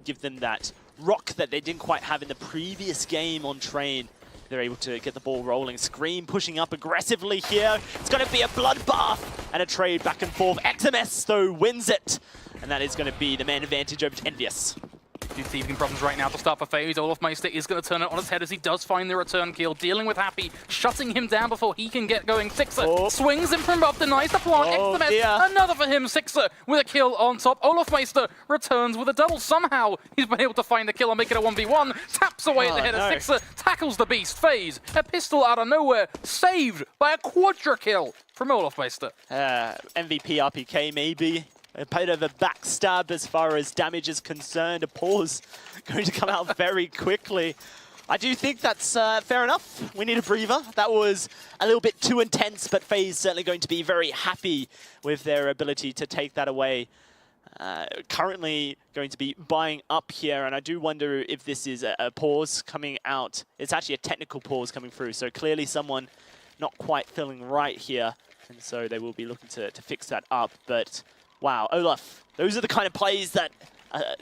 give them that rock that they didn't quite have in the previous game on Train. They're able to get the ball rolling. Scream pushing up aggressively here. It's going to be a bloodbath and a trade back and forth. XMS, though, wins it. And that is going to be the man advantage over to Envyus. Few thieving problems right now to start for Faze. Olofmeister is going to turn it on his head as he does find the return kill, dealing with Happy, shutting him down before he can get going. Sixer swings him from above, denies the plant. XMS, another for him. Sixer with a kill on top. Olofmeister returns with a double. Somehow he's been able to find the kill and make it a 1v1. Taps away at the head of Sixer, tackles the beast. Faze, a pistol out of nowhere, saved by a quadra kill from Olofmeister. MVP RPK maybe. A bit of a backstab as far as damage is concerned. A pause going to come out very quickly. I do think that's fair enough. We need a breather. That was a little bit too intense, but FaZe certainly going to be very happy with their ability to take that away. Currently going to be buying up here, and I do wonder if this is a pause coming out. It's actually a technical pause coming through, so clearly someone not quite feeling right here, and so they will be looking to fix that up. But wow, Olaf, those are the kind of plays that,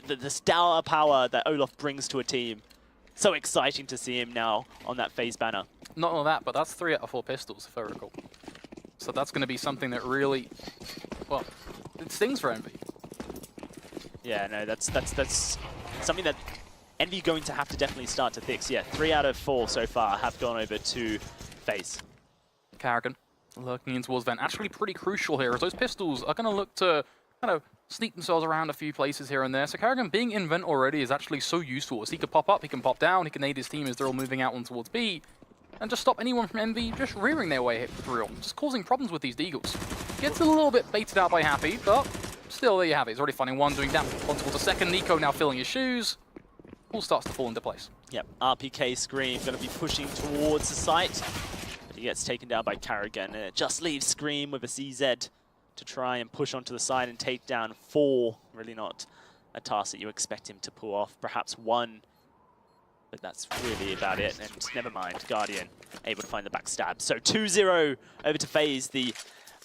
the star power that Olaf brings to a team. So exciting to see him now on that FaZe banner. Not only that, but that's 3 out of 4 pistols, if I recall. So that's going to be something that really, well, it stings for Envy. Yeah, no, that's something that Envy going to have to definitely start to fix. Yeah, 3 out of 4 so far have gone over to FaZe. Karrigan lurking in towards Vent. Actually pretty crucial here, as those pistols are going to look to kind of sneak themselves around a few places here and there. So Karrigan being in Vent already is actually so useful, as he could pop up, he can pop down, he can aid his team as they're all moving out on towards B, and just stop anyone from Envy just rearing their way through, just causing problems with these Deagles. Gets a little bit baited out by Happy, but still, there you have it. He's already finding one, doing damage. On towards the second, Nico now filling his shoes. All starts to fall into place. Yep, RPK Scream going to be pushing towards the site. He gets taken down by Karrigan, and it just leaves Scream with a CZ to try and push onto the side and take down 4. Really not a task that you expect him to pull off. Perhaps 1, but that's really about it. And never mind, Guardian able to find the backstab. So 2-0 over to FaZe. The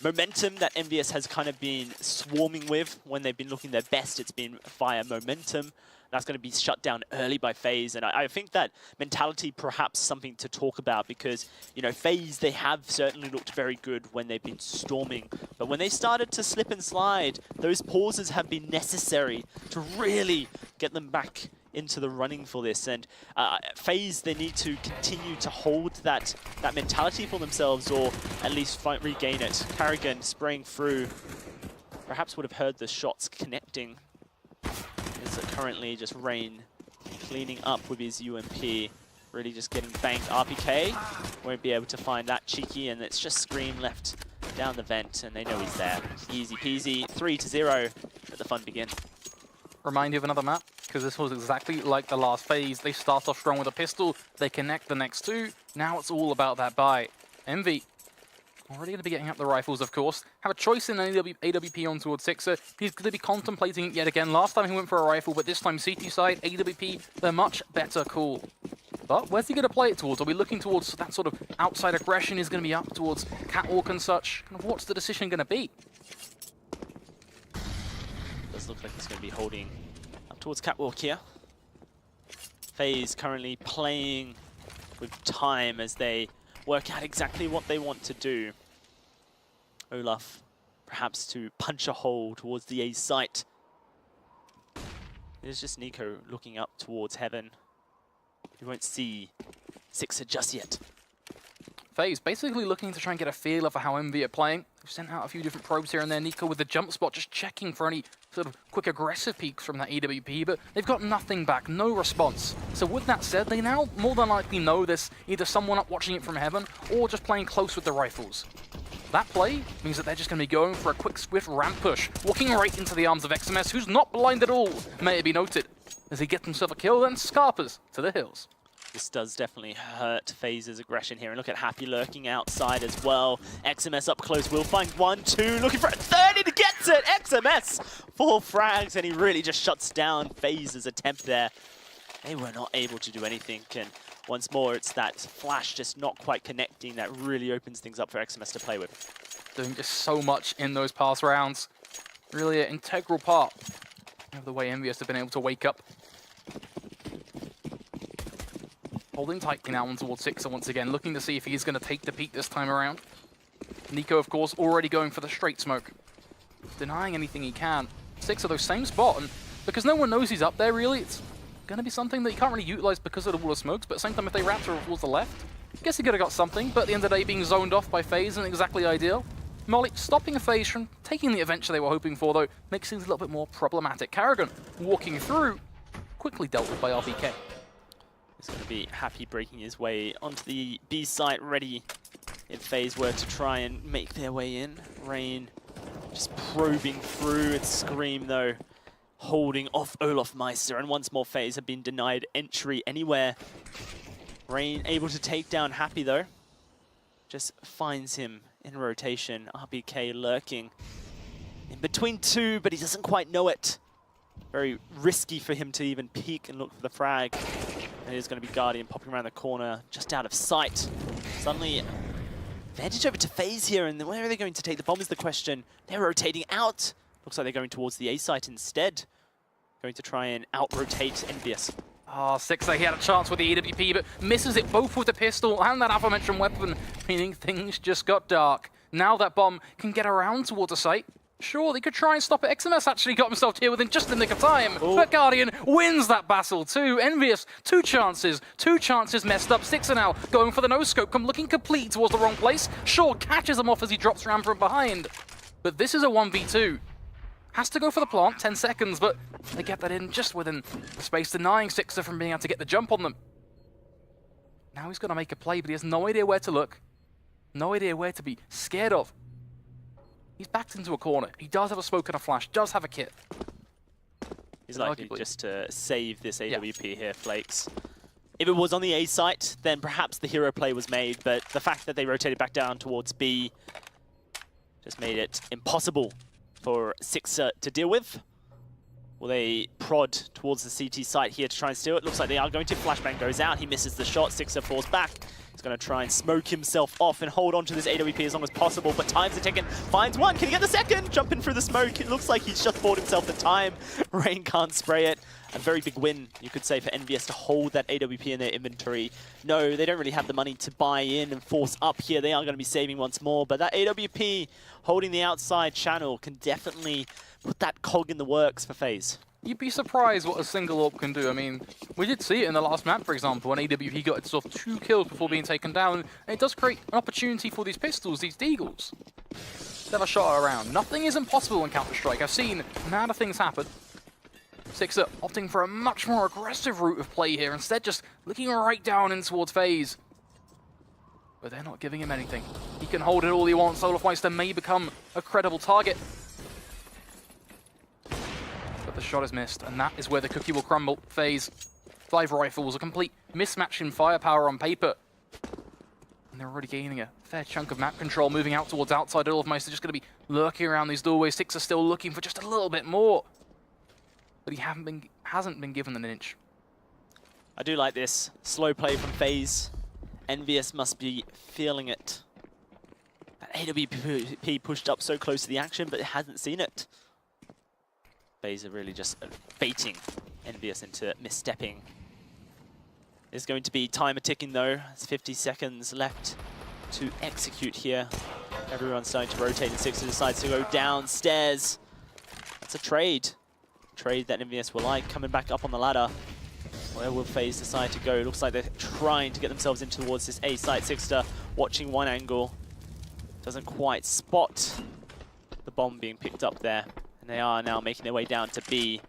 momentum that Envyus has kind of been swarming with when they've been looking their best, it's been fire momentum. That's going to be shut down early by FaZe, and I think that mentality perhaps something to talk about, because, you know, FaZe, they have certainly looked very good when they've been storming, but when they started to slip and slide, those pauses have been necessary to really get them back into the running for this. And FaZe, they need to continue to hold that mentality for themselves, or at least regain it. Karrigan spraying through, perhaps would have heard the shots connecting. It's currently just Rain cleaning up with his UMP, really just getting banked. RPK won't be able to find that cheeky, and it's just Scream left down the vent, and they know he's there. Easy peasy, 3-0, let the fun begin. Remind you of another map, because this was exactly like the last phase. They start off strong with a pistol, they connect the next 2, now it's all about that buy. Envy already going to be getting up the rifles, of course. Have a choice in AWP on towards Sixer. He's going to be contemplating it yet again. Last time he went for a rifle, but this time CT side, AWP, the much better call. But where's he going to play it towards? Are we looking towards that sort of outside aggression? Is going to be up towards Catwalk and such? Kind of what's the decision going to be? Does look like he's going to be holding up towards Catwalk here. FaZe currently playing with time as they work out exactly what they want to do. Olaf, perhaps to punch a hole towards the A site. There's just Nico looking up towards heaven. You won't see Sixer just yet. FaZe basically looking to try and get a feel for how Envy are playing. They've sent out a few different probes here and there. Nico with the jump spot, just checking for any sort of quick aggressive peeks from that AWP, but they've got nothing back, no response. So with that said, they now more than likely know this, either someone up watching it from heaven, or just playing close with the rifles. That play means that they're just going to be going for a quick, swift ramp push, walking right into the arms of XMS, who's not blind at all, may it be noted, as he gets himself a kill, then scarpers to the hills. This does definitely hurt FaZe's aggression here. And look at Happy lurking outside as well. XMS up close will find 1, 2, looking for a third, and he gets it! XMS, 4 frags, and he really just shuts down FaZe's attempt there. They were not able to do anything, and once more, it's that flash just not quite connecting that really opens things up for XMS to play with. Doing just so much in those past rounds. Really an integral part of the way Envyus have been able to wake up Holding tightly now on towards Sixer once again, looking to see if he's going to take the peak this time around. Nico, of course, already going for the straight smoke. Denying anything he can. Sixer, though, same spot, and because no one knows he's up there, really, it's going to be something that you can't really utilize because of the wall of smokes, but at the same time, if they wrap towards the left, I guess he could have got something, but at the end of the day, being zoned off by Faze isn't exactly ideal. Molly stopping a Faze from taking the adventure they were hoping for, though, makes things a little bit more problematic. Karrigan walking through, quickly dealt with by RBK. He's going to be happy breaking his way onto the B site, ready if Faze were to try and make their way in. Rain just probing through, and Scream, though, holding off Olaf Meister, and once more Faze have been denied entry anywhere. Rain able to take down Happy, though. Just finds him in rotation. RBK lurking in between two, but he doesn't quite know it. Very risky for him to even peek and look for the frag. And it is going to be Guardian popping around the corner, just out of sight. Suddenly, advantage over to Faze here, and where are they going to take the bomb is the question. They're rotating out. Looks like they're going towards the A site instead. Going to try and out-rotate Envyus. Ah, Sixer, he had a chance with the EWP, but misses it both with the pistol and that aforementioned weapon, meaning things just got dark. Now that bomb can get around towards the site. Sure, they could try and stop it. XMS actually got himself here within just the nick of time. Ooh. But Guardian wins that battle too. Envyus, two chances messed up. Sixer now going for the no-scope, looking complete towards the wrong place. Sure, catches him off as he drops around from behind. But this is a 1v2. Has to go for the plant, 10 seconds, but they get that in just within the space, denying Sixer from being able to get the jump on them. Now he's going to make a play, but he has no idea where to look. No idea where to be scared of. He's backed into a corner. He does have a smoke and a flash, does have a kit. He's likely just to save this AWP here, Flakes. If it was on the A site, then perhaps the hero play was made, but the fact that they rotated back down towards B just made it impossible for Sixer to deal with. Will they prod towards the CT site here to try and steal it? Looks like they are going to. Flashbang goes out. He misses the shot. Sixer falls back. He's going to try and smoke himself off and hold on to this AWP as long as possible, but time's a ticking. Finds one. Can he get the second? Jumping through the smoke. It looks like he's just bought himself the time. Rain can't spray it. A very big win, you could say, for Envyus to hold that AWP in their inventory. No, they don't really have the money to buy in and force up here. They are going to be saving once more, but that AWP holding the outside channel can definitely put that cog in the works for Faze. You'd be surprised what a single AWP can do. I mean, we did see it in the last map, for example, when AWP got itself 2 kills before being taken down. And it does create an opportunity for these pistols, these deagles. They have a shot around. Nothing is impossible in Counter-Strike. I've seen madder things happen. Sixer opting for a much more aggressive route of play here, instead just looking right down in towards Faze. But they're not giving him anything. He can hold it all he wants. Olaf Meister may become a credible target. But the shot is missed, and that is where the cookie will crumble. Faze, 5 rifles, a complete mismatch in firepower on paper. And they're already gaining a fair chunk of map control, moving out towards outside. Olaf Meister just going to be lurking around these doorways. Sixer still looking for just a little bit more. But he hasn't been given an inch. I do like this slow play from Faze. Envyus must be feeling it. That AWP pushed up so close to the action, but it hasn't seen it. Faze are really just baiting Envyus into misstepping. There's going to be timer ticking though. It's 50 seconds left to execute here. Everyone's starting to rotate, and Sixer decides to go downstairs. That's a trade. Trade that Envyus will like, coming back up on the ladder. Where will Faze decide to go? It looks like they're trying to get themselves in towards this A site. Sixter watching one angle. Doesn't quite spot the bomb being picked up there. And they are now making their way down to B.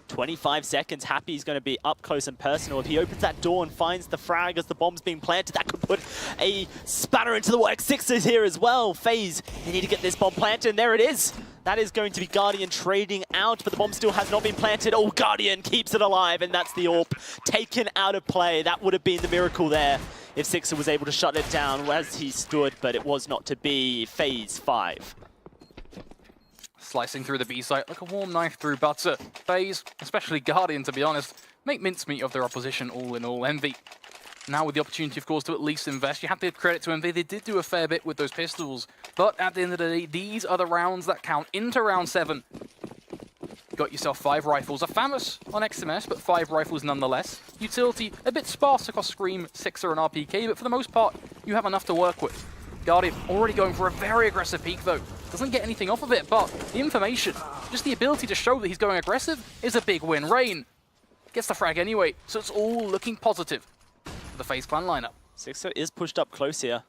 25 seconds. Happy's going to be up close and personal. If he opens that door and finds the frag as the bomb's being planted, that could put a spanner into the works. Sixer's here as well. Faze, they need to get this bomb planted, and there it is. That is going to be Guardian trading out, but the bomb still has not been planted. Oh, Guardian keeps it alive, and that's the AWP taken out of play. That would have been the miracle there if Sixer was able to shut it down as he stood, but it was not to be. Faze 5. Slicing through the B site like a warm knife through butter. Faze, especially Guardian to be honest, make mincemeat of their opposition all in all. Envy, now with the opportunity of course to at least invest. You have to give credit to Envy, they did do a fair bit with those pistols. But at the end of the day, these are the rounds that count into round 7. Got yourself 5 rifles. A Famous on XMS, but 5 rifles nonetheless. Utility a bit sparse across Scream, Sixer, and RPK, but for the most part, you have enough to work with. Guardian already going for a very aggressive peek though. Doesn't get anything off of it, but the information, just the ability to show that he's going aggressive is a big win. Rain gets the frag anyway, so it's all looking positive for the FaZe Clan lineup. Sixer is pushed up close here.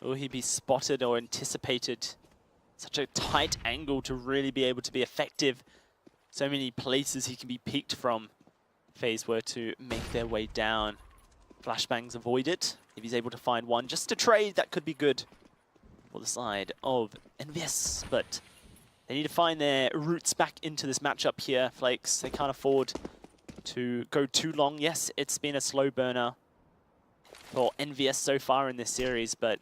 Will he be spotted or anticipated? Such a tight angle to really be able to be effective. So many places he can be peeked from. FaZe were to make their way down. Flashbangs avoided. If he's able to find one just to trade, that could be good for the side of Envyus. But they need to find their roots back into this matchup here, Flakes. They can't afford to go too long. Yes, it's been a slow burner for Envyus so far in this series, but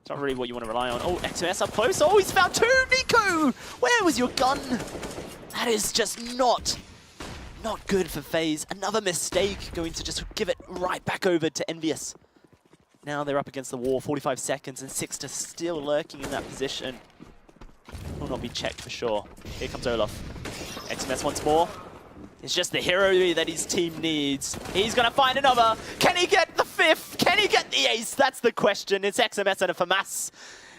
it's not really what you want to rely on. Oh, XMS up close. Oh, he's found 2! Nico! Where was your gun? That is just not good for FaZe. Another mistake, going to just give it right back over to Envyus. Now they're up against the wall, 45 seconds, and Sixter still lurking in that position. Will not be checked for sure. Here comes Olaf. XMS once more. It's just the hero that his team needs. He's going to find another. Can he get the 5th? Can he get the ace? That's the question. It's XMS and a FAMAS.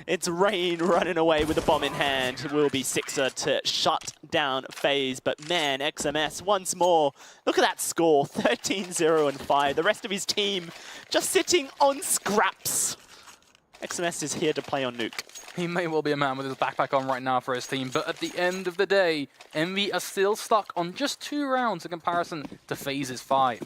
It's Rain running away with the bomb in hand. It will be Sixer to shut down FaZe. But man, XMS once more. Look at that score, 13-0 and 5. The rest of his team just sitting on scraps. XMS is here to play on nuke. He may well be a man with his backpack on right now for his team, but at the end of the day, Envy are still stuck on just 2 rounds in comparison to FaZe's 5.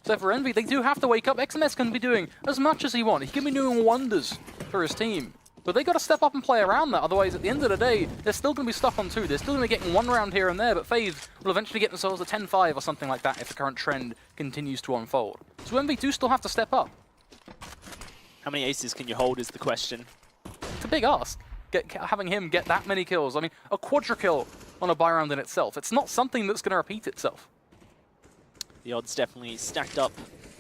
So for Envy, they do have to wake up. XMS can be doing as much as he wants. He can be doing wonders for his team. But they got to step up and play around that. Otherwise, at the end of the day, they're still going to be stuck on 2. They're still going to be getting 1 round here and there, but FaZe will eventually get themselves a 10-5 or something like that if the current trend continues to unfold. So Envy do still have to step up. How many aces can you hold is the question. It's a big ask, having him get that many kills. I mean, a quadra kill on a buy round in itself. It's not something that's going to repeat itself. The odds definitely stacked up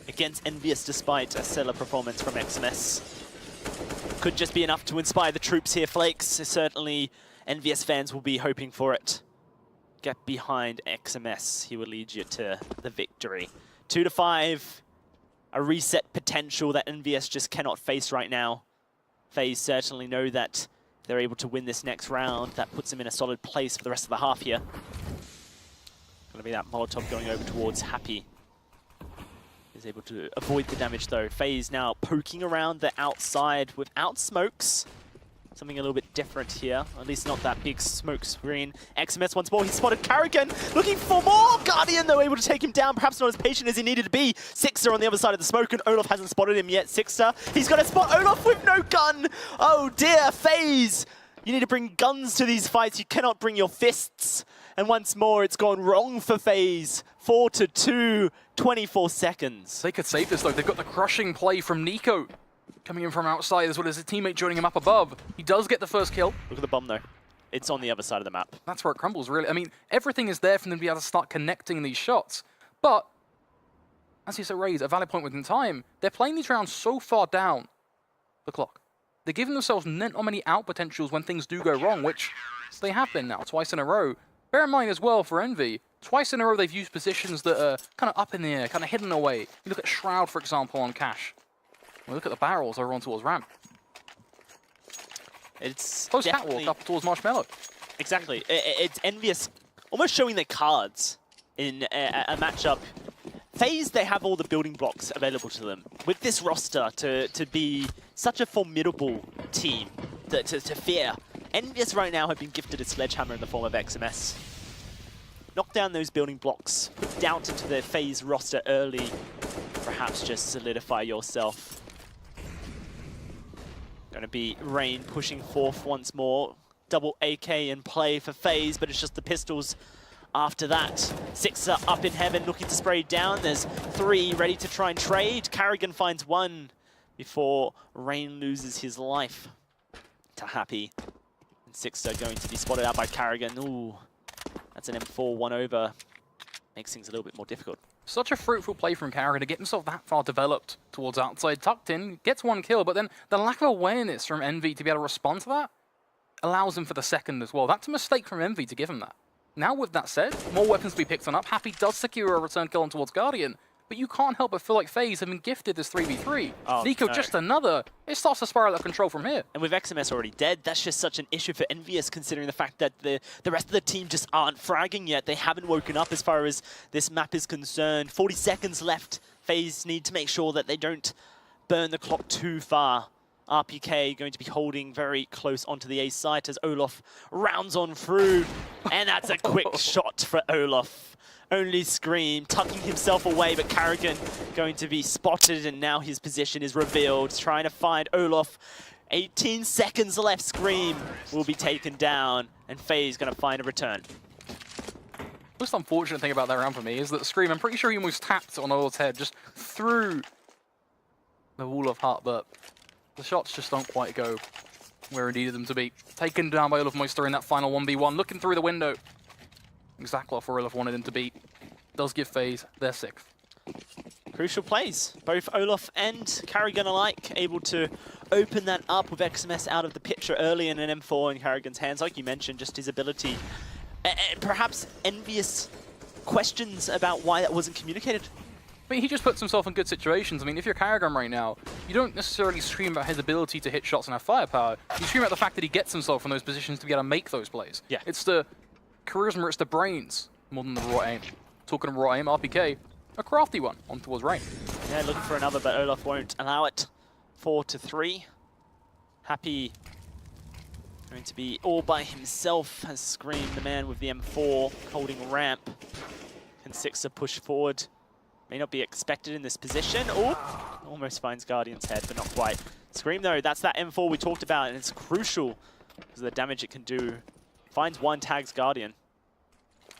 against Envyus despite a stellar performance from XMS. Could just be enough to inspire the troops here, Flakes. Certainly, Envyus fans will be hoping for it. Get behind XMS. He will lead you to the victory. 2-5. A reset potential that Envyus just cannot face right now. FaZe certainly know that if they're able to win this next round, that puts them in a solid place for the rest of the half here. Gonna be that Molotov going over towards Happy. Is able to avoid the damage though. FaZe now poking around the outside without smokes. Something a little bit different here. At least not that big smoke screen. XMS once more. He spotted Carrigan. Looking for more. Guardian though able to take him down. Perhaps not as patient as he needed to be. Sixer on the other side of the smoke, and Olaf hasn't spotted him yet. Sixer. He's going to spot Olaf with no gun. Oh dear. FaZe. You need to bring guns to these fights. You cannot bring your fists. And once more, it's gone wrong for FaZe. 4-2, 24 seconds. They could save this though. They've got the crushing play from Nico coming in from outside, as well as his teammate joining him up above. He does get the first kill. Look at the bomb though. It's on the other side of the map. That's where it crumbles, really. I mean, everything is there for them to be able to start connecting these shots. But, as you said, Raze, a valid point within time, they're playing these rounds so far down the clock. They're giving themselves not many out potentials when things do go wrong, which they have been now, twice in a row. Bear in mind as well for Envy, twice in a row they've used positions that are kind of up in the air, kind of hidden away. You look at Shroud, for example, on Cash. Well, look at the barrels over on towards Ramp. It's close catwalk up towards Marshmallow. Exactly. It's Envyus almost showing their cards in a matchup. FaZe, they have all the building blocks available to them. With this roster to be such a formidable team to fear, Envyus right now have been gifted a sledgehammer in the form of XMS. Knock down those building blocks, put doubt into the FaZe roster early, perhaps just solidify yourself. Going to be Rain pushing forth once more. Double AK in play for FaZe, but it's just the pistols after that. Sixer up in heaven looking to spray down. There's 3 ready to try and trade. Carrigan finds 1 before Rain loses his life to Happy. And Sixer going to be spotted out by Carrigan. Ooh, that's an M4 1 over. Makes things a little bit more difficult. Such a fruitful play from Carrigan to get himself that far developed towards outside, tucked in, gets 1 kill, but then the lack of awareness from Envy to be able to respond to that allows him for the second as well. That's a mistake from Envy to give him that. Now with that said, more weapons to be picked on up. Happy does secure a return kill on towards Guardian, but you can't help but feel like FaZe have been gifted this 3v3. Oh, Nico no. just another. It starts to spiral out of control from here. And with XMS already dead, that's just such an issue for Envyus, considering the fact that the rest of the team just aren't fragging yet. They haven't woken up as far as this map is concerned. 40 seconds left. FaZe need to make sure that they don't burn the clock too far. RPK going to be holding very close onto the A site as Olof rounds on through. And that's a quick shot for Olof. Only Scream tucking himself away, but Carrigan going to be spotted, and now his position is revealed. Trying to find Olof. 18 seconds left. Scream will be taken down, and FaZe going to find a return. The most unfortunate thing about that round for me is that Scream, I'm pretty sure he almost tapped on Olof's head just through the wall of heart, but the shots just don't quite go where it needed them to be. Taken down by Olaf Moister in that final 1v1, looking through the window. Exactly what Olaf wanted him to be. Does give FaZe their 6th. Crucial plays. Both Olof and Carrigan alike able to open that up with XMS out of the picture early in an M4 in Carrigan's hands. Like you mentioned, just his ability. Perhaps envious questions about why that wasn't communicated. But he just puts himself in good situations. I mean, if you're Carrigan right now, you don't necessarily scream about his ability to hit shots and have firepower. You scream about the fact that he gets himself in those positions to be able to make those plays. Yeah. It's the charisma, it's the brains, more than the raw aim. Talking of raw aim, RPK, a crafty one on towards Rain. Yeah, looking for another, but Olaf won't allow it. 4-3. Happy going to be all by himself, has Scream, the man with the M4, holding ramp. Can Sixer push forward? May not be expected in this position. Oh, almost finds Guardian's head, but not quite. Scream though, that's that M4 we talked about, and it's crucial because of the damage it can do. Finds one, tags Guardian.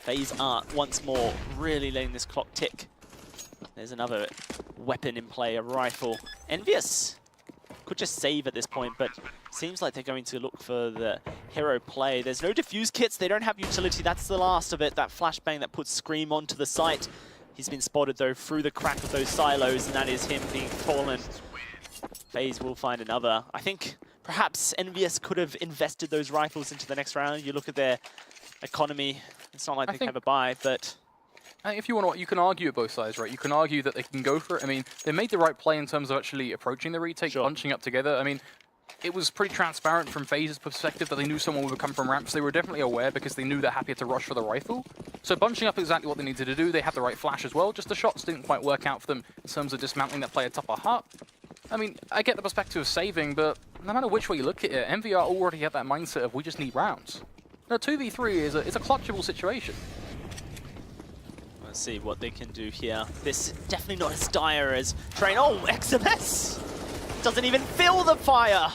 FaZe are once more really letting this clock tick. There's another weapon in play, a rifle. Envyus could just save at this point, but seems like they're going to look for the hero play. There's no diffuse kits, they don't have utility. That's the last of it, that flashbang that puts Scream onto the site. He's been spotted though through the crack of those silos, and that is him being fallen. FaZe will find another. I think perhaps Envyus could have invested those rifles into the next round. You look at their economy, it's not like they can have a buy, but... If you want to, you can argue at both sides, right? You can argue that they can go for it. I mean, they made the right play in terms of actually approaching the retake, bunching up together. I mean, it was pretty transparent from FaZe's perspective that they knew someone would come from ramps. They were definitely aware because they knew they're happy to rush for the rifle. So bunching up exactly what they needed to do. They had the right flash as well. Just the shots didn't quite work out for them in terms of dismantling that player top of heart. I mean, I get the perspective of saving, but no matter which way you look at it, MVR already had that mindset of we just need rounds. Now, 2v3 is a clutchable situation. Let's see what they can do here. This definitely not as dire as Train. Oh, XMS doesn't even feel the fire.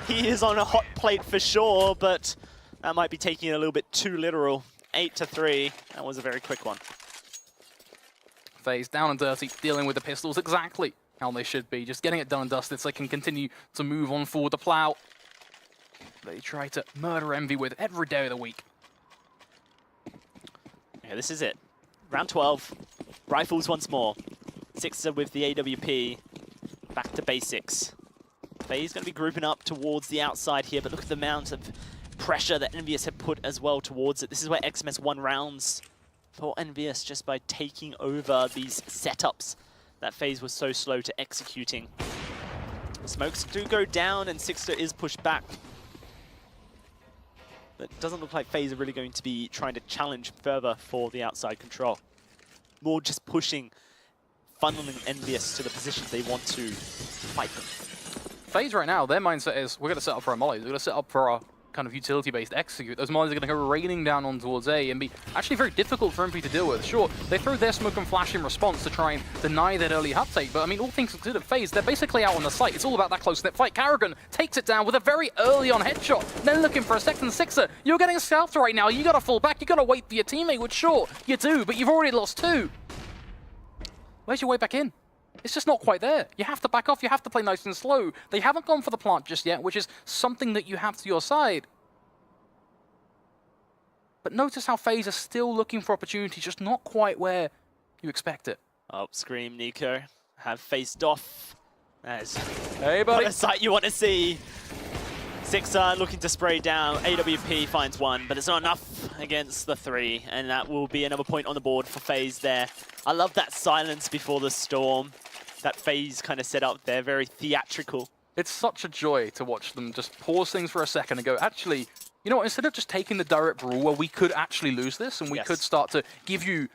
He is on a hot plate for sure, but that might be taking it a little bit too literal. 8-3. That was a very quick one. FaZe down and dirty, dealing with the pistols exactly how they should be. Just getting it done and dusted so they can continue to move on forward the plow. They try to murder Envy with every day of the week. Yeah, this is it. Round 12, rifles once more. Sixer with the AWP, back to basics. FaZe going to be grouping up towards the outside here, but look at the amount of pressure that Envyus have put as well towards it. This is where XMS won rounds for Envyus just by taking over these setups that FaZe was so slow to executing. Smokes do go down and Sixer is pushed back. But it doesn't look like FaZe are really going to be trying to challenge further for the outside control. More just pushing, funneling Envyus to the positions they want to fight them. FaZe right now, their mindset is, we're going to set up for our mollies. We're going to set up for our kind of utility-based execute. Those mollies are going to go raining down on towards A and be actually very difficult for MP to deal with. Sure, they throw their smoke and flash in response to try and deny that early uptake, but I mean, all things considered, FaZe, they're basically out on the site. It's all about that close-knit fight. Carrigan takes it down with a very early-on headshot, then looking for a second Sixer. You're getting scalped right now. You got to fall back. You got to wait for your teammate, which sure, you do, but you've already lost 2. Where's your way back in? It's just not quite there. You have to back off. You have to play nice and slow. They haven't gone for the plant just yet, which is something that you have to your side. But notice how FaZe are still looking for opportunities, just not quite where you expect it. Oh, Scream, Nico have faced off. That is hey, buddy. a sight you want to see. Sixer looking to spray down. AWP finds one, but it's not enough against the 3, and that will be another point on the board for Faze there. I love that silence before the storm. That Faze kind of set up there, very theatrical. It's such a joy to watch them just pause things for a second and go, actually, you know what, instead of just taking the direct rule where we could actually lose this and we could start to give you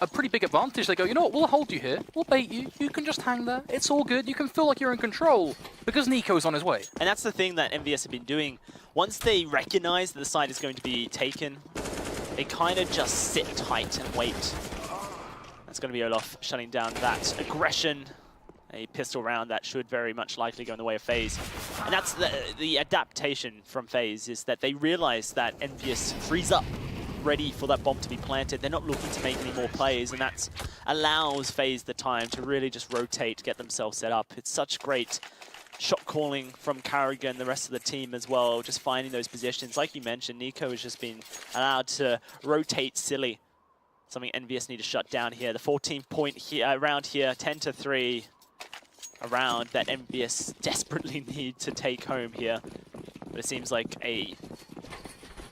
a pretty big advantage, they go, you know what, we'll hold you here, we'll bait you, you can just hang there, it's all good, you can feel like you're in control because Nico's on his way. And that's the thing that Envyus have been doing. Once they recognize that the side is going to be taken, they kind of just sit tight and wait. That's going to be Olaf shutting down that aggression. A pistol round that should very much likely go in the way of Faze. And that's the adaptation from Faze, is that they realize that Envyus frees up, ready for that bomb to be planted. They're not looking to make any more plays, and that allows Faze the time to really just rotate, get themselves set up. It's such great shot calling from Carrigan, the rest of the team as well, just finding those positions. Like you mentioned, Nico has just been allowed to rotate silly. Something Envyus need to shut down here. The 14-point round here, 10-3. A round that Envyus desperately need to take home here. But it seems like a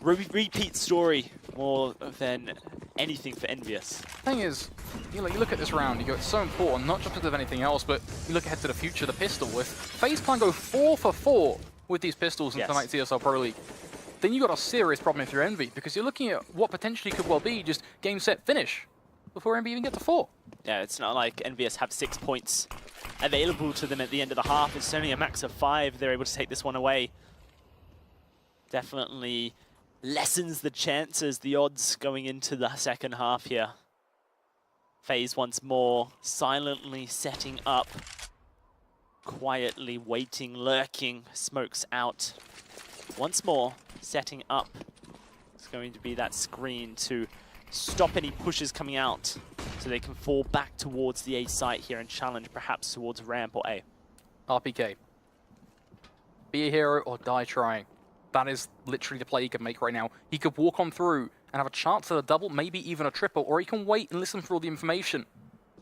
repeat story more than anything for Envyus. Thing is, you look at this round, you go, it's so important, not just because of anything else, but you look ahead to the future, the pistol. If FaZe plan go 4 for 4 with these pistols in tonight's ESL Pro League, then you got a serious problem if you're Envy, because you're looking at what potentially could well be just game, set, finish before Envy even get to 4. Yeah, it's not like Envyus have 6 points available to them at the end of the half. It's only a max of 5. They're able to take this one away. Definitely lessens the chances, the odds going into the second half here. Faze once more, silently setting up, quietly waiting, lurking, smokes out. Once more, setting up. It's going to be that screen to stop any pushes coming out, so they can fall back towards the A site here and challenge perhaps towards ramp or A. RPK. Be a hero or die trying. That is literally the play he could make right now. He could walk on through and have a chance at a double, maybe even a triple, or he can wait and listen for all the information.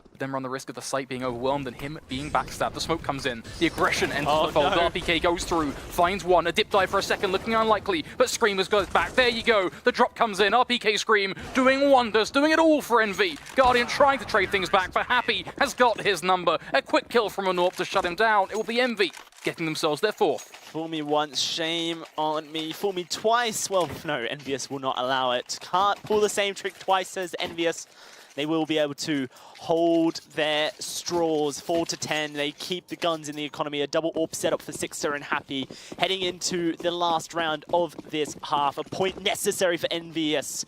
But then run the risk of the site being overwhelmed and him being backstabbed. The smoke comes in, the aggression enters the fold. No. RPK goes through, finds one, a dip dive for a second, looking unlikely, but Screamers goes back. There you go, the drop comes in, RPK Scream doing wonders, doing it all for Envy. Guardian trying to trade things back, but Happy has got his number. A quick kill from Anorp to shut him down. It will be Envy getting themselves their 4th. Fool me once, shame on me. Fool me twice. Well, no, Envyus will not allow it. Can't pull the same trick twice as Envyus. They will be able to hold their straws 4-10. They keep the guns in the economy. A double AWP setup for Sixer and Happy. Heading into the last round of this half. A point necessary for Envyus.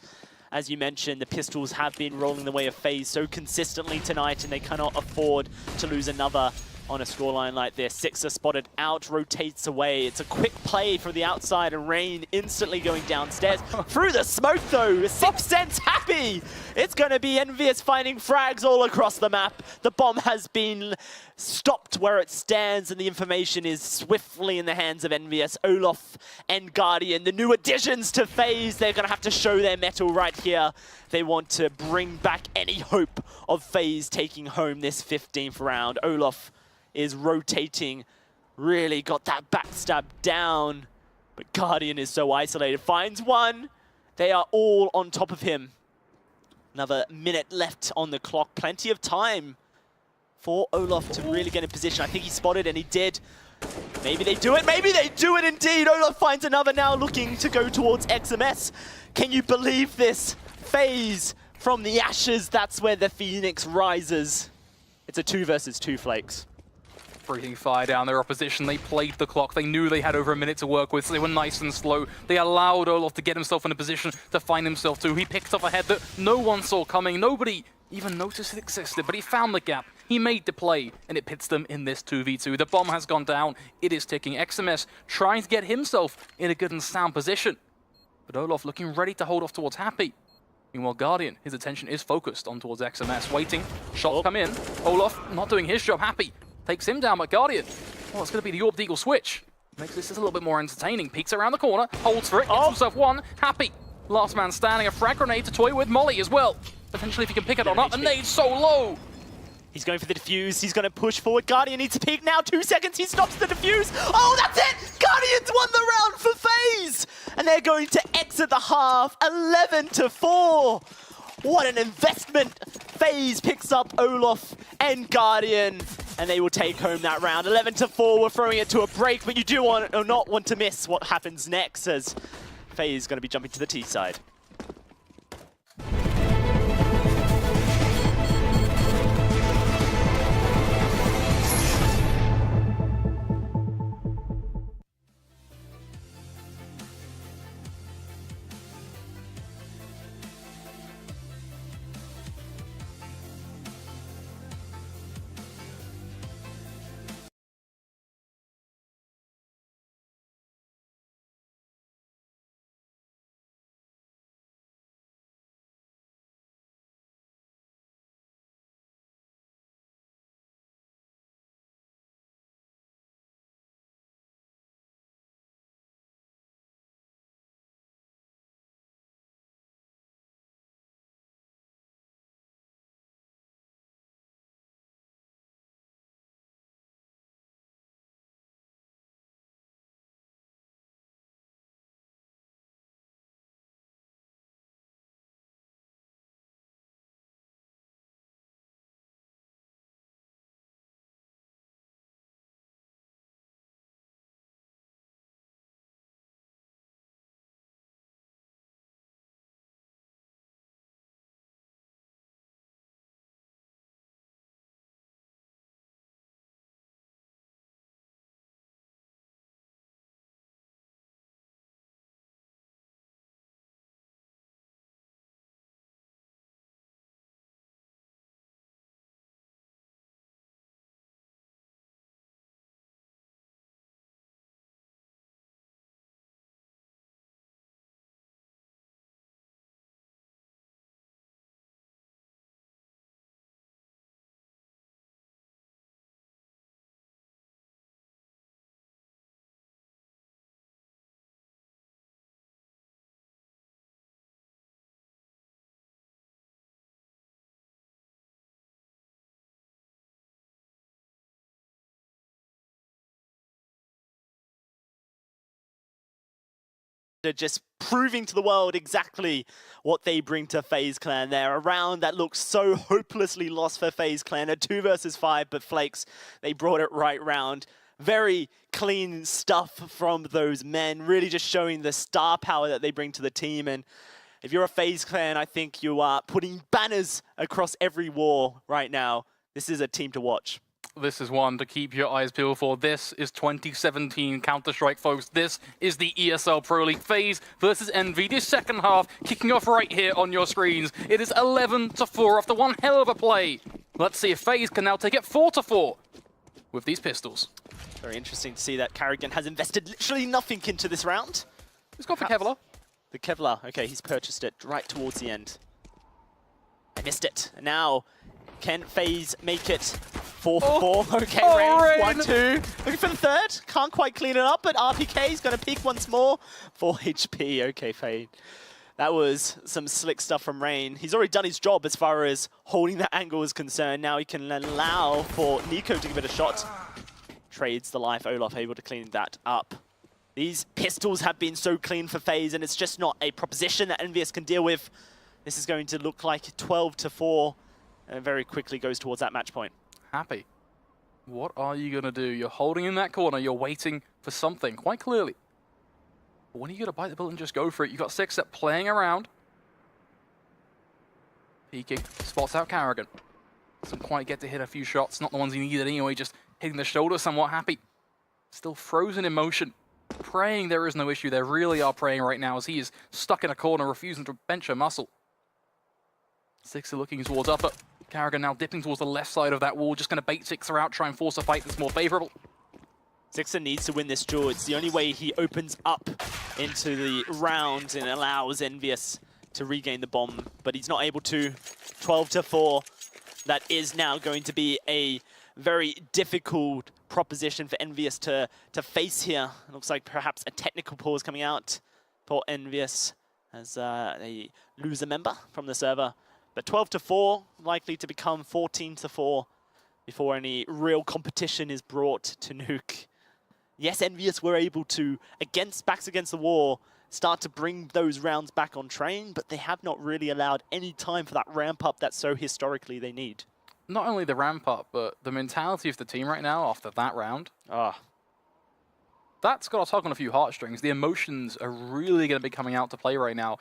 As you mentioned, the pistols have been rolling the way of Faze so consistently tonight, and they cannot afford to lose another on a scoreline like this. Sixer spotted out, rotates away. It's a quick play from the outside, and Rain instantly going downstairs. Through the smoke though, 6 Sense Happy! It's gonna be Envyus finding frags all across the map. The bomb has been stopped where it stands, and the information is swiftly in the hands of Envyus. Olaf and Guardian, the new additions to Faze, they're gonna have to show their mettle right here. They want to bring back any hope of Faze taking home this 15th round. Olaf is rotating, really got that backstab down, but Guardian is so isolated. Finds one, they are all on top of him. Another minute left on the clock, plenty of time for Olaf to really get in position. I think he spotted, and he did. Maybe they do it, maybe they do it indeed. Olaf finds another now, looking to go towards XMS. Can you believe this? Faze from the ashes, that's where the Phoenix rises. It's a 2 versus 2 Flakes. Breathing fire down their opposition. They played the clock. They knew they had over a minute to work with, so they were nice and slow. They allowed Olaf to get himself in a position to find himself too. He picked up a head that no one saw coming. Nobody even noticed it existed, but he found the gap. He made the play, and it pits them in this 2v2. The bomb has gone down. It is ticking. XMS trying to get himself in a good and sound position. But Olaf looking ready to hold off towards Happy. Meanwhile, Guardian, his attention is focused on towards XMS, waiting. Shots come in. Olaf not doing his job. Happy takes him down, but Guardian, well, it's going to be the Orb Deagle switch. Makes this a little bit more entertaining. Peeks around the corner, holds for it, gets himself one. Happy, last man standing, a frag grenade to toy with Molly as well. Potentially if he can pick it or not. The nade's so low. He's going for the defuse. He's going to push forward. Guardian needs to peek now. 2 seconds. He stops the defuse. Oh, that's it. Guardians won the round for Faze. And they're going to exit the half 11-4. What an investment. Faze picks up Olaf and Guardian. And they will take home that round. 11-4. We're throwing it to a break. But you do not want to miss what happens next, as Faze is going to be jumping to the T side. They're just proving to the world exactly what they bring to Faze Clan there. A round that looks so hopelessly lost for Faze Clan. A 2 versus 5, but Flakes, they brought it right round. Very clean stuff from those men, really just showing the star power that they bring to the team. And if you're a Faze Clan, I think you are putting banners across every wall right now. This is a team to watch. This is one to keep your eyes peeled for. This is 2017 Counter-Strike, folks. This is the ESL Pro League. Faze versus Envy. This second half kicking off right here on your screens. It is 11-4 after one hell of a play. Let's see if Faze can now take it 4-4 with these pistols. Very interesting to see that Carrigan has invested literally nothing into this round. He's gone for Kevlar. The Kevlar. Okay, he's purchased it right towards the end. I missed it. And now, can Faze make it 4-4? Okay, Rain. 1-2. Looking for the third. Can't quite clean it up, but RPK is going to peek once more. 4 HP. Okay, Fade. That was some slick stuff from Rain. He's already done his job as far as holding that angle is concerned. Now he can allow for Nico to give it a shot. Trades the life. Olaf able to clean that up. These pistols have been so clean for Faze, and it's just not a proposition that Envyus can deal with. This is going to look like 12-4, and it very quickly goes towards that match point. Happy. What are you going to do? You're holding in that corner. You're waiting for something, quite clearly. But when are you going to bite the bullet and just go for it? You've got Sixet playing around. Peeking. Spots out Carrigan. Doesn't quite get to hit a few shots. Not the ones he needed anyway. Just hitting the shoulder. Somewhat happy. Still frozen in motion. Praying there is no issue. They really are praying right now as he is stuck in a corner, refusing to bench a muscle. Sixer looking towards upper. Carrigan now dipping towards the left side of that wall. Just going to bait Sixer out, try and force a fight that's more favorable. Sixer needs to win this duel. It's the only way he opens up into the round and allows Envyus to regain the bomb, but he's not able to. 12-4. That is now going to be a very difficult proposition for Envyus to face here. It looks like perhaps a technical pause coming out for Envyus as they lose a member from the server. But 12-4, likely to become 14-4 before any real competition is brought to nuke. Yes, Envyus were able to, backs against the wall, start to bring those rounds back on train, but they have not really allowed any time for that ramp up that so historically they need. Not only the ramp up, but the mentality of the team right now after that round. That's got to tug on a few heartstrings. The emotions are really going to be coming out to play right now.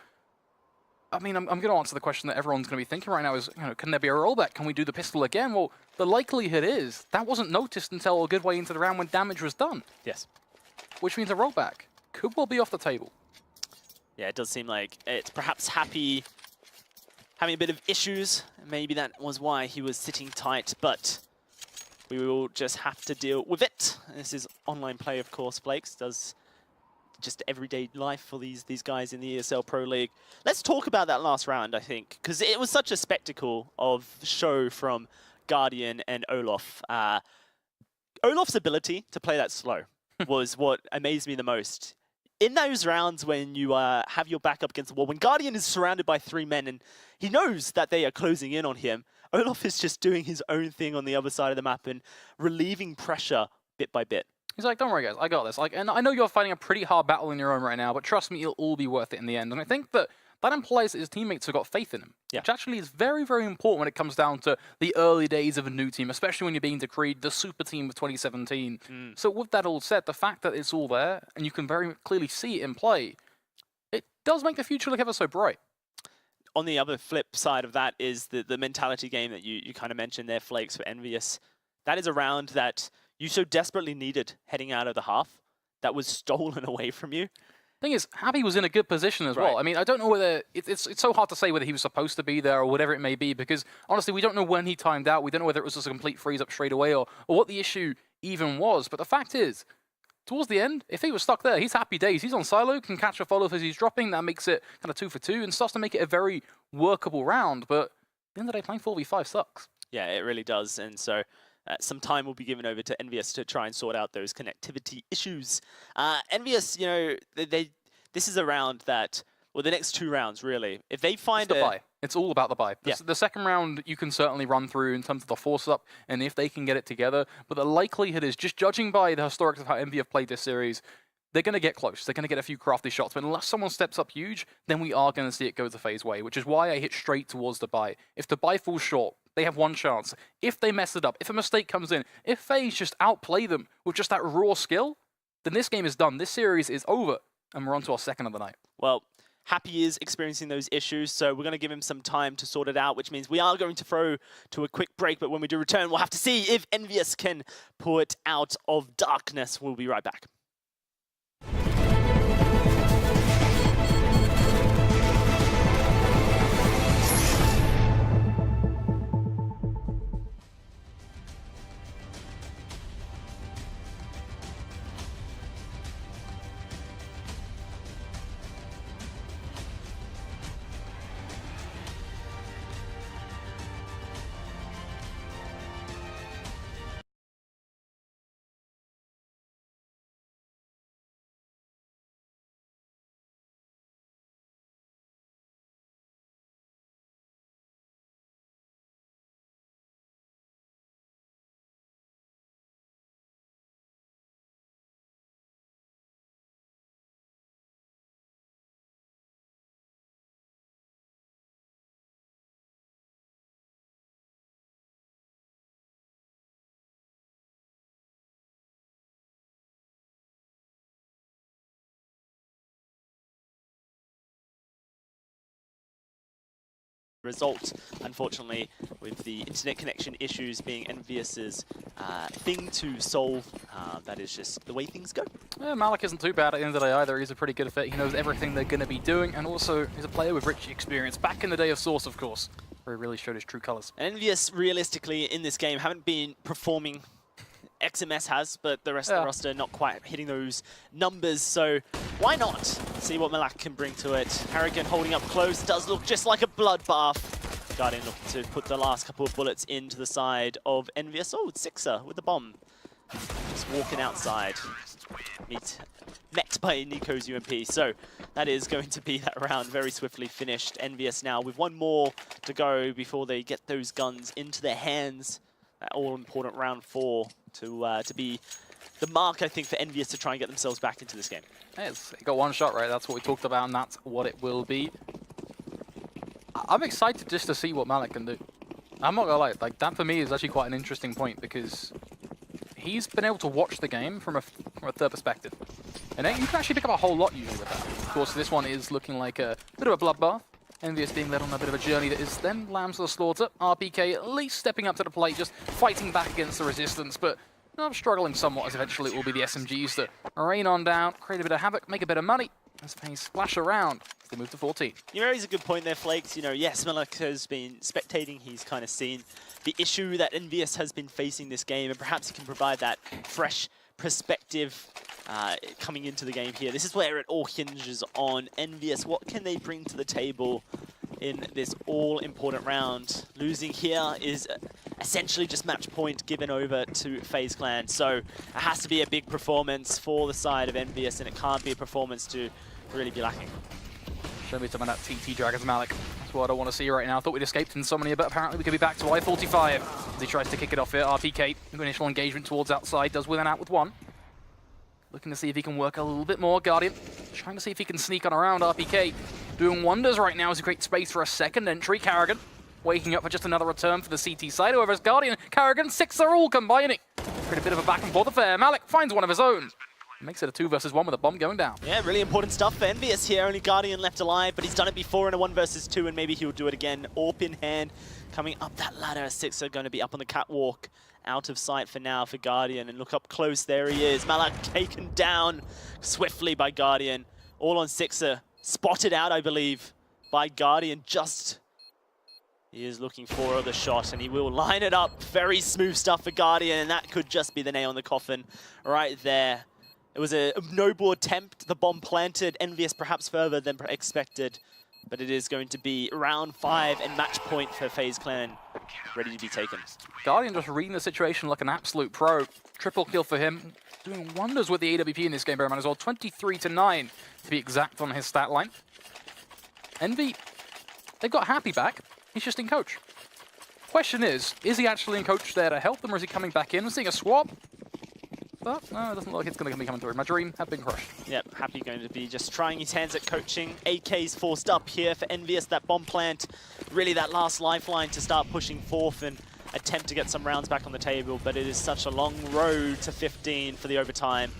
I mean, I'm going to answer the question that everyone's going to be thinking right now is, can there be a rollback? Can we do the pistol again? Well, the likelihood is that wasn't noticed until a good way into the round when damage was done. Yes. Which means a rollback could well be off the table. Yeah, it does seem like it's perhaps Happy having a bit of issues. Maybe that was why he was sitting tight, but we will just have to deal with it. This is online play, of course. Flakes does just everyday life for these guys in the ESL Pro League. Let's talk about that last round, I think, because it was such a spectacle of show from Guardian and Olaf. Olaf's ability to play that slow was what amazed me the most. In those rounds when you have your back up against the wall, when Guardian is surrounded by 3 men and he knows that they are closing in on him, Olaf is just doing his own thing on the other side of the map and relieving pressure bit by bit. He's like, don't worry, guys, I got this. Like, and I know you're fighting a pretty hard battle in your own right now, but trust me, it'll all be worth it in the end. And I think that implies that his teammates have got faith in him, which actually is very, very important when it comes down to the early days of a new team, especially when you're being decreed the super team of 2017. So with that all said, the fact that it's all there, and you can very clearly see it in play, it does make the future look ever so bright. On the other flip side of that is the mentality game that you kind of mentioned there, Flakes, for Envyus. That is a round that you so desperately needed heading out of the half that was stolen away from you. Thing is, Happy was in a good position as well. I mean, I don't know whether it's so hard to say whether he was supposed to be there or whatever it may be, because honestly, we don't know when he timed out. We don't know whether it was just a complete freeze up straight away or what the issue even was. But the fact is, towards the end, if he was stuck there, he's happy days. He's on silo, can catch a follow as he's dropping. That makes it kind of 2 for 2 and starts to make it a very workable round. But at the end of the day, playing 4v5 sucks. Yeah, it really does. And so some time will be given over to Envyus to try and sort out those connectivity issues. Envyus, this is a round that, well, the next 2 rounds, really, if they find it's the buy. It's all about the buy. Yeah. The second round, you can certainly run through in terms of the force up, and if they can get it together. But the likelihood is, just judging by the historics of how Envy have played this series, they're going to get close. They're going to get a few crafty shots. But unless someone steps up huge, then we are going to see it go the Faze way, which is why I hit straight towards the buy. If the buy falls short, they have one chance. If they mess it up, if a mistake comes in, if Faze just outplay them with just that raw skill, then this game is done. This series is over. And we're on to our second of the night. Well, Happy is experiencing those issues, so we're going to give him some time to sort it out, which means we are going to throw to a quick break, but when we do return, we'll have to see if Envyus can pull it out of darkness. We'll be right back. Result, unfortunately, with the internet connection issues being Envyus's thing to solve. That is just the way things go. Yeah, Malik isn't too bad at the end of the day either. He's a pretty good fit. He knows everything they're going to be doing, and also he's a player with rich experience. Back in the day of Source, of course, where he really showed his true colors. Envyus, realistically, in this game, haven't been performing. XMS has, but the rest of the roster not quite hitting those numbers, so why not see what Malak can bring to it. Harrigan holding up close, does look just like a bloodbath. Guardian looking to put the last couple of bullets into the side of Envyus. Oh, it's Sixer with the bomb. Just walking outside. Met by Nico's UMP, so that is going to be that round very swiftly finished. Envyus now with 1 more to go before they get those guns into their hands. that all-important round 4 to be the mark, I think, for Envyus to try and get themselves back into this game. Yes, he got one shot, right? That's what we talked about, and that's what it will be. I'm excited just to see what Malik can do. I'm not gonna lie, like that for me is actually quite an interesting point because he's been able to watch the game from a third perspective. And then you can actually pick up a whole lot usually with that. Of course, this one is looking like a bit of a bloodbath. Envyus being led on a bit of a journey that is then lambs to the slaughter. RPK at least stepping up to the plate, just fighting back against the resistance, but I'm struggling somewhat as eventually it will be the SMGs that rain on down, create a bit of havoc, make a bit of money. As Faze splash around, they move to 14. You raise a good point there, Flakes. You know, yes, Malik has been spectating. He's kind of seen the issue that Envyus has been facing this game, and perhaps he can provide that fresh perspective coming into the game here. This is where it all hinges on Envyus. What can they bring to the table in this all-important round? Losing here is essentially just match point given over to FaZe Clan. So it has to be a big performance for the side of Envyus, and it can't be a performance to really be lacking. Show me some of that TT Dragons Malik. That's what I want to see right now. I thought we'd escaped Insomnia, but apparently we could be back to I-45 as he tries to kick it off here. RPK, initial engagement towards outside, does win and out with one. Looking to see if he can work a little bit more. Guardian trying to see if he can sneak on around. RPK doing wonders right now as he creates space for a second entry. Karrigan waking up for just another return for the CT side. However, as Guardian, Karrigan, 6 are all combining. Create a bit of a back and forth affair. Malik finds one of his own. Makes it a 2 versus 1 with a bomb going down. Yeah, really important stuff for Envyus here. Only Guardian left alive, but he's done it before in a 1 versus 2, and maybe he'll do it again. AWP in hand, coming up that ladder. 6 are going to be up on the catwalk. Out of sight for now for Guardian, and look up close, there he is. Malik taken down swiftly by Guardian. All on 6er, spotted out, I believe, by Guardian. He is looking for the shot, and he will line it up. Very smooth stuff for Guardian, and that could just be the nail in the coffin right there. It was a noble attempt, the bomb planted, Envyus perhaps further than expected, but it is going to be round 5 and match point for FaZe Clan, ready to be taken. Guardian just reading the situation like an absolute pro. Triple kill for him, doing wonders with the AWP in this game, bear in mind as well. 23-9 to be exact on his stat line. Envy, they've got Happy back, he's just in coach. Question is he actually in coach there to help them, or is he coming back in? We're seeing a swap. But no, it doesn't look like it's going to be coming through. My dream had been crushed. Yep, Happy going to be just trying his hands at coaching. AK's forced up here for Envyus. That bomb plant, really that last lifeline to start pushing forth and attempt to get some rounds back on the table. But it is such a long road to 15 for the overtime.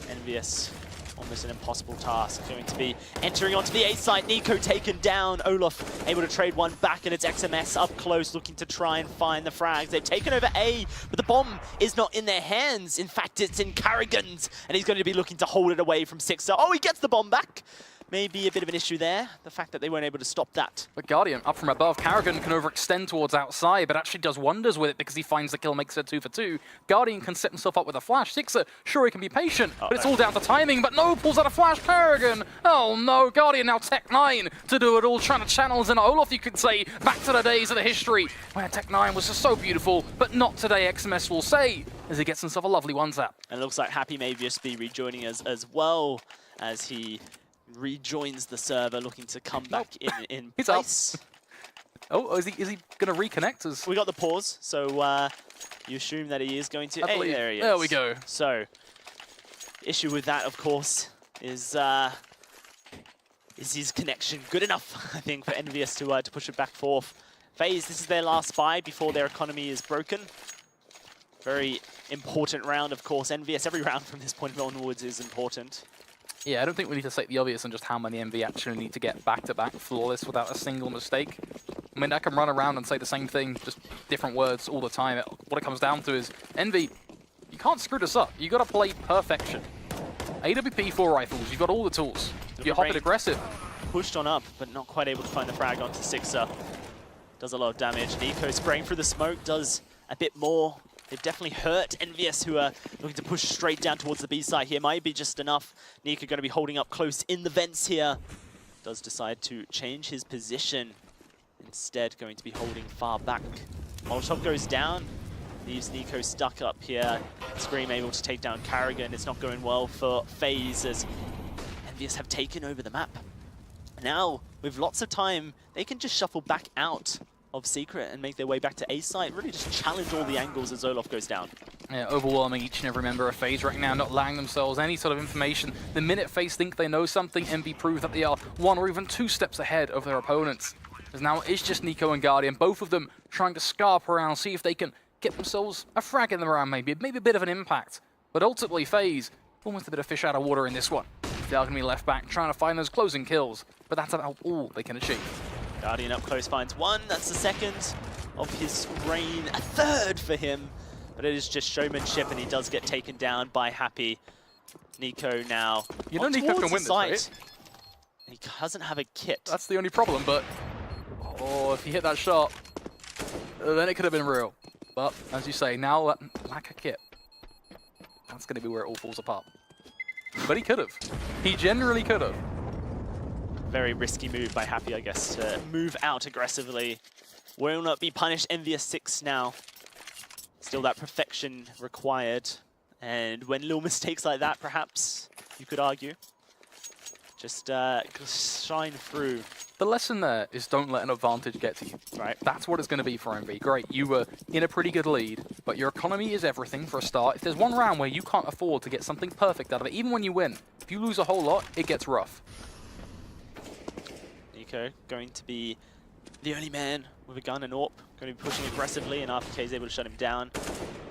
Envyus, almost an impossible task. Going to be entering onto the A site. Nico taken down. Olaf able to trade one back, and it's XMS up close looking to try and find the frags. They've taken over A, but the bomb is not in their hands. In fact, it's in Karrigan's, and he's going to be looking to hold it away from 6er. Oh, he gets the bomb back. Maybe a bit of an issue there, the fact that they weren't able to stop that. But Guardian up from above. Karrigan can overextend towards outside, but actually does wonders with it because he finds the kill, makes it 2 for 2. Guardian can set himself up with a flash. 6er, sure he can be patient, but it's all down to timing. But no, pulls out a flash. Karrigan, oh no, Guardian now Tech 9 to do it all, trying to channel in Olaf, you could say, back to the days of the history where Tech 9 was just so beautiful, but not today, XMS will say, as he gets himself a lovely 1-tap. And it looks like Happy may just be rejoining us as well as he rejoins the server, looking to come back in place. Oh, is he going to reconnect? We got the pause, so you assume that he is going to. Hey, there he is. There we go. So, issue with that, of course, is his connection good enough? I think for Envyus to push it back forth. FaZe, this is their last buy before their economy is broken. Very important round, of course. Envyus, every round from this point onwards is important. Yeah, I don't think we need to state the obvious on just how many Envy actually need to get back-to-back flawless without a single mistake. I mean, I can run around and say the same thing, just different words all the time. What it comes down to is, Envy, you can't screw this up. You got to play perfection. AWP 4 rifles, you've got all the tools. You're hopping aggressive. Pushed on up, but not quite able to find the frag onto 6er. Does a lot of damage. Nico spraying through the smoke does a bit more. They've definitely hurt Envyus, who are looking to push straight down towards the B side here. Might be just enough. Nico going to be holding up close in the vents here. Does decide to change his position. Instead, going to be holding far back. Molotov goes down. Leaves Nico stuck up here. Scream able to take down Karrigan. It's not going well for FaZe as Envyus have taken over the map. Now, with lots of time, they can just shuffle back out of Secret and make their way back to A site. Really just challenge all the angles as Olaf goes down. Yeah, overwhelming each and every member of Faze right now, not allowing themselves any sort of information. The minute Faze think they know something, Envy prove that they are 1 or even 2 steps ahead of their opponents. As now it's just Nico and Guardian, both of them trying to scarp around, see if they can get themselves a frag in the round, maybe a bit of an impact. But ultimately, Faze, almost a bit of fish out of water in this one. They are going to be left back, trying to find those closing kills, but that's about all they can achieve. Guardian up close finds 1, that's the 2nd of his reign, a 3rd for him. But it is just showmanship, and he does get taken down by Happy. Nico now. You know Nico can win this, right? He doesn't have a kit. That's the only problem, but oh, if he hit that shot, then it could have been real. But as you say, now lack a kit. That's going to be where it all falls apart. But he could have. He generally could have. Very risky move by Happy, I guess, to move out aggressively. Will not be punished. Envyus 6 now. Still that perfection required. And when little mistakes like that, perhaps, you could argue, just shine through. The lesson there is don't let an advantage get to you. Right. That's what it's going to be for Envy. Great, you were in a pretty good lead, but your economy is everything for a start. If there's one round where you can't afford to get something perfect out of it, even when you win, if you lose a whole lot, it gets rough. Nico going to be the only man with a gun and AWP, going to be pushing aggressively, and RPK is able to shut him down.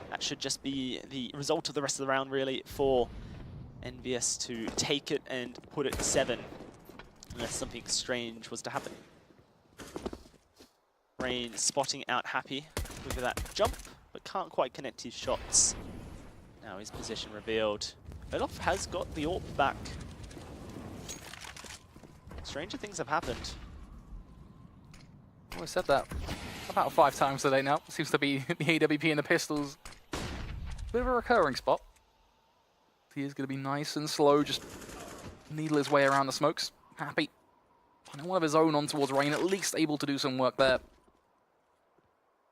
That should just be the result of the rest of the round, really, for Envyus to take it and put it 7, unless something strange was to happen. Rain spotting out Happy. Look at that jump, but can't quite connect his shots. Now his position revealed. Olaf has got the AWP back. Stranger things have happened. Always said that about 5 times today now. Seems to be the AWP and the pistols. Bit of a recurring spot. He is going to be nice and slow, just needle his way around the smokes. Happy. Finding one of his own on towards Rain, at least able to do some work there.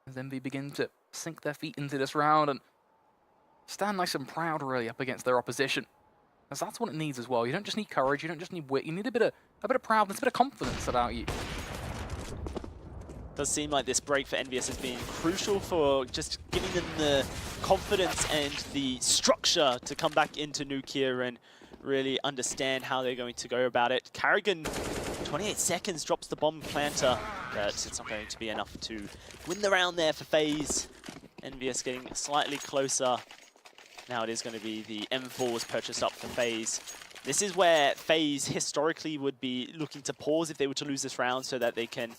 As Envy begin to sink their feet into this round and stand nice and proud, really, up against their opposition. As that's what it needs as well. You don't just need courage, you don't just need wit, you need a bit of proudness, a bit of confidence about you. Does seem like this break for Envyus has been crucial for just giving them the confidence and the structure to come back into nuke here and really understand how they're going to go about it. Carrigan, 28 seconds, drops the bomb planter, but it's not going to be enough to win the round there for Faze. Envyus getting slightly closer. Now it is going to be the M4s purchased up for Faze. This is where Faze historically would be looking to pause if they were to lose this round so that they can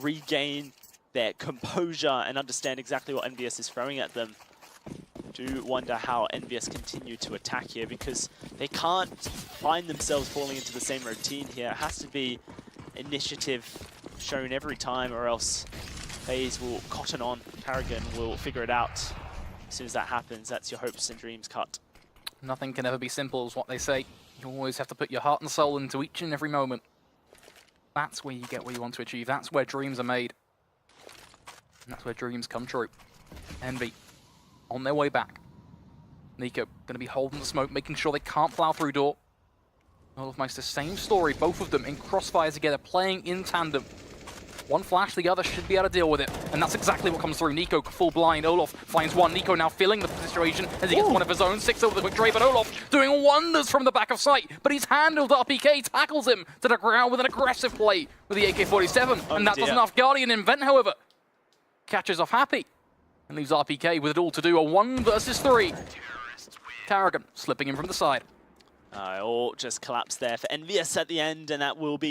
regain their composure and understand exactly what Envyus is throwing at them. Do wonder how Envyus continue to attack here, because they can't find themselves falling into the same routine here. It has to be initiative shown every time, or else Faze will cotton on. Carrigan will figure it out. As soon as that happens, that's your hopes and dreams cut. Nothing can ever be simple, is what they say. You always have to put your heart and soul into each and every moment. That's where you get what you want to achieve. That's where dreams are made. And that's where dreams come true. Envy, on their way back. Nico, going to be holding the smoke, making sure they can't plow through door. Olafmeister, same story. Both of them in crossfire together, playing in tandem. One flash, the other should be able to deal with it. And that's exactly what comes through. Nico full blind. Olaf finds one. Nico now feeling the situation as he gets one of his own. 6 over the quick trade, but Olaf doing wonders from the back of sight. But he's handled RPK, tackles him to the ground with an aggressive play with the AK-47. And that doesn't enough. Guardian invent, however, catches off Happy and leaves RPK with it all to do. A 1 versus 3. Carrigan slipping in from the side. All just collapsed there for Envyus at the end, and that will be